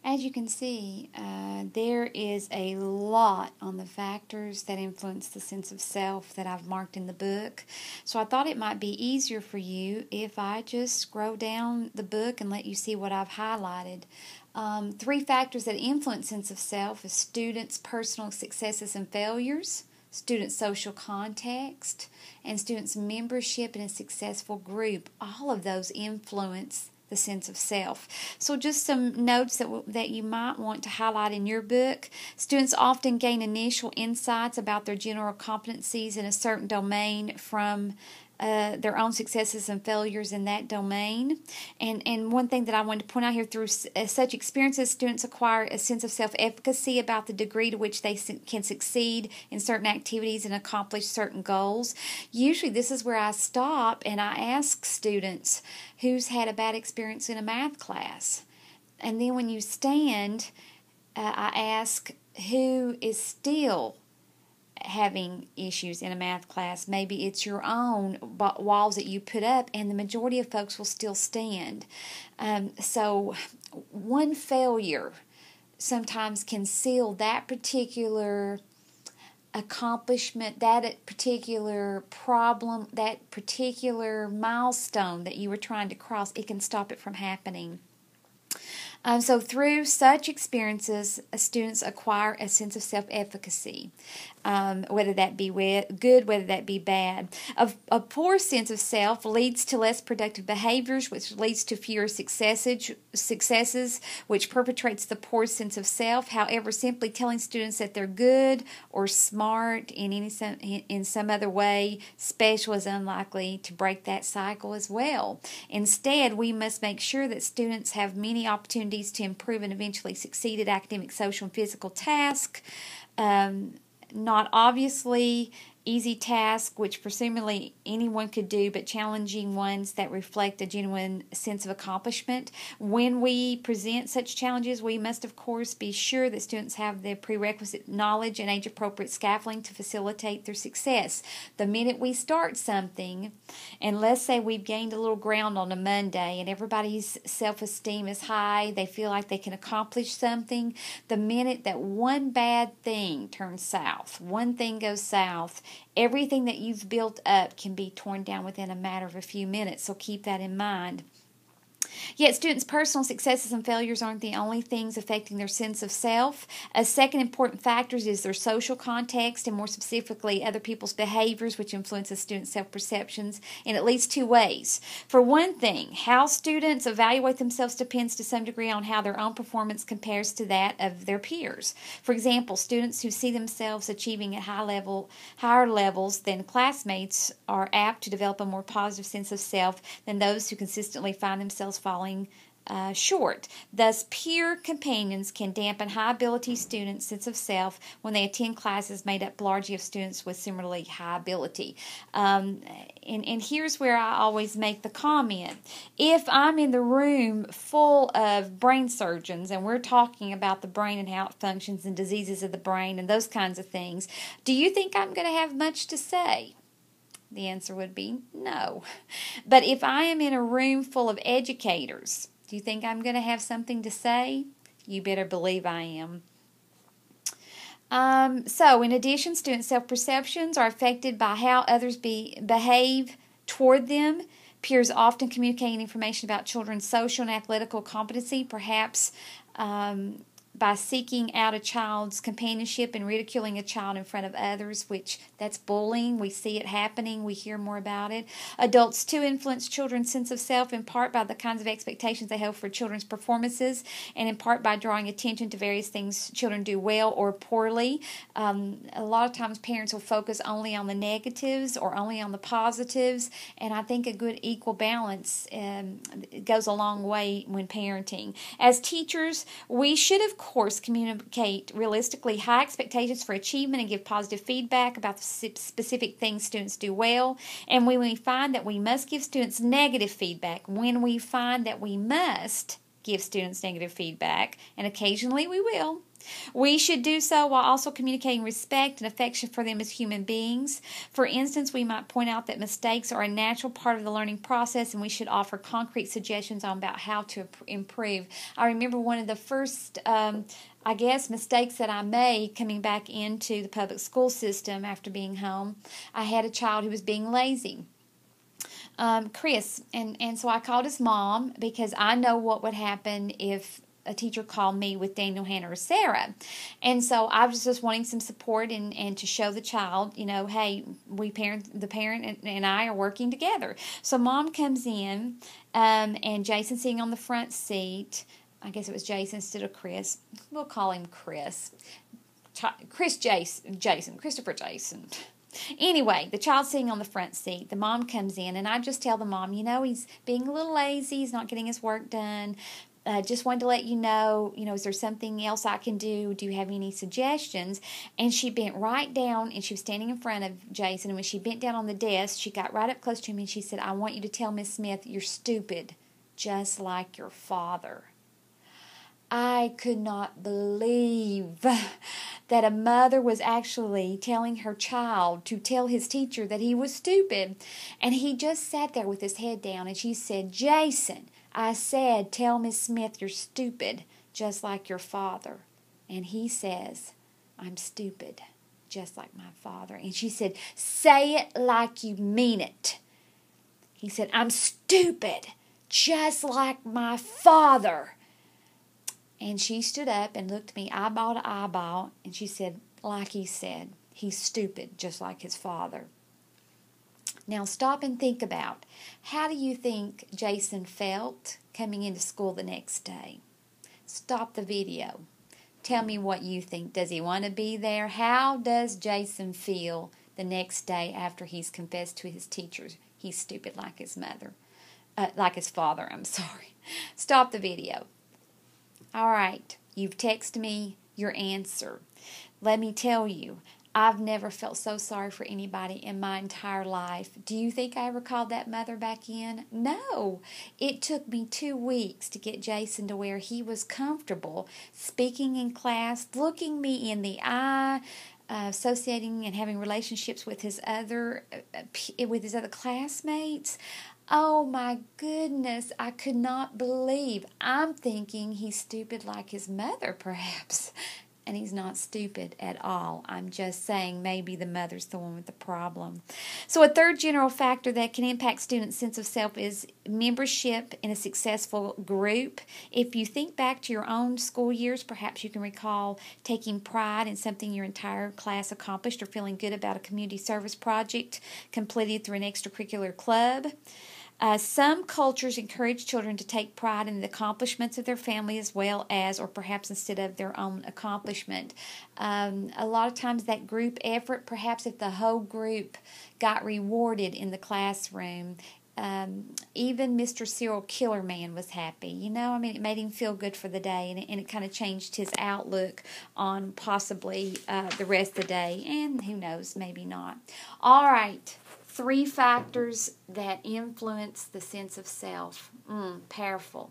As you can see, there is a lot on the factors that influence the sense of self that I've marked in the book. So I thought it might be easier for you if I just scroll down the book and let you see what I've highlighted. 3 factors that influence sense of self is students' personal successes and failures, students' social context, and students' membership in a successful group. All of those influence the sense of self. So just some notes that you might want to highlight in your book. Students often gain initial insights about their general competencies in a certain domain from their own successes and failures in that domain. And one thing that I wanted to point out here, through such experiences, students acquire a sense of self-efficacy about the degree to which they can succeed in certain activities and accomplish certain goals. Usually this is where I stop and I ask students who's had a bad experience in a math class. And then when you stand, I ask who is still having issues in a math class. Maybe it's your own walls that you put up, and the majority of folks will still stand. So one failure sometimes can seal that particular accomplishment, that particular problem, that particular milestone that you were trying to cross. It can stop it from happening. So through such experiences, students acquire a sense of self-efficacy, whether that be good, whether that be bad. A poor sense of self leads to less productive behaviors, which leads to fewer successes, which perpetuates the poor sense of self. However, simply telling students that they're good or smart in some other way special is unlikely to break that cycle as well. Instead, we must make sure that students have many opportunities to improve and eventually succeed at academic, social, and physical tasks. Not obviously easy tasks, which presumably anyone could do, but challenging ones that reflect a genuine sense of accomplishment. When we present such challenges, we must, of course, be sure that students have the prerequisite knowledge and age-appropriate scaffolding to facilitate their success. The minute we start something, and let's say we've gained a little ground on a Monday, and everybody's self-esteem is high, they feel like they can accomplish something, the minute that one bad thing turns south, one thing goes south, everything that you've built up can be torn down within a matter of a few minutes, so keep that in mind. Yet students' personal successes and failures aren't the only things affecting their sense of self. A second important factor is their social context, and more specifically other people's behaviors, which influences students' self-perceptions in at least 2 ways. For one thing, how students evaluate themselves depends to some degree on how their own performance compares to that of their peers. For example, students who see themselves achieving at higher levels than classmates are apt to develop a more positive sense of self than those who consistently find themselves falling short. Thus, peer companions can dampen high-ability students' sense of self when they attend classes made up largely of students with similarly high ability. And here's where I always make the comment. If I'm in the room full of brain surgeons and we're talking about the brain and how it functions and diseases of the brain and those kinds of things, do you think I'm going to have much to say? The answer would be no. But if I am in a room full of educators, do you think I'm going to have something to say? You better believe I am. So, in addition, student self-perceptions are affected by how others behave toward them. Peers often communicate information about children's social and athletical competency, perhaps by seeking out a child's companionship and ridiculing a child in front of others, which that's bullying. We see it happening. We hear more about it. Adults, too, influence children's sense of self in part by the kinds of expectations they have for children's performances, and in part by drawing attention to various things children do well or poorly. A lot of times parents will focus only on the negatives or only on the positives, and I think a good equal balance goes a long way when parenting. As teachers, we should, of course, communicate realistically high expectations for achievement and give positive feedback about the specific things students do well. And when we find that we must give students negative feedback, when we find that we must, give students negative feedback, and occasionally we will. We should do so while also communicating respect and affection for them as human beings. For instance, we might point out that mistakes are a natural part of the learning process, and we should offer concrete suggestions on about how to improve. I remember one of the first mistakes that I made coming back into the public school system after being home. I had a child who was being lazy. Chris, and so I called his mom because I know what would happen if a teacher called me with Daniel, Hannah, or Sarah. And so I was just wanting some support and to show the child, hey, the parent and I are working together. So mom comes in, and Jason's sitting on the front seat. I guess it was Jason instead of Chris. We'll call him Chris. Christopher Jason. Anyway, the child's sitting on the front seat. The mom comes in, and I just tell the mom, he's being a little lazy. He's not getting his work done. Just wanted to let you know, is there something else I can do? Do you have any suggestions? And she bent right down, and she was standing in front of Jason. And when she bent down on the desk, she got right up close to him, and she said, I want you to tell Miss Smith, you're stupid, just like your father. I could not believe that a mother was actually telling her child to tell his teacher that he was stupid. And he just sat there with his head down, and she said, Jason, I said, tell Miss Smith you're stupid, just like your father. And he says, I'm stupid, just like my father. And she said, say it like you mean it. He said, I'm stupid, just like my father. And she stood up and looked at me eyeball to eyeball, and she said, like he said, he's stupid, just like his father. Now stop and think about, how do you think Jason felt coming into school the next day? Stop the video. Tell me what you think. Does he want to be there? How does Jason feel the next day after he's confessed to his teachers he's stupid like his father? I'm sorry. Stop the video. All right, you've texted me your answer. Let me tell you, I've never felt so sorry for anybody in my entire life. Do you think I ever called that mother back in? No. It took me 2 weeks to get Jason to where he was comfortable speaking in class, looking me in the eye, associating and having relationships with his other classmates. Oh my goodness, I could not believe. I'm thinking he's stupid like his mother, perhaps. And he's not stupid at all. I'm just saying maybe the mother's the one with the problem. So a third general factor that can impact students' sense of self is membership in a successful group. If you think back to your own school years, perhaps you can recall taking pride in something your entire class accomplished, or feeling good about a community service project completed through an extracurricular club. Some cultures encourage children to take pride in the accomplishments of their family as well as, or perhaps instead of, their own accomplishment. A lot of times that group effort, perhaps if the whole group got rewarded in the classroom, even Mr. Serial Killer Man was happy. It made him feel good for the day, and it kind of changed his outlook on possibly the rest of the day, and who knows, maybe not. All right. 3 factors that influence the sense of self. Powerful.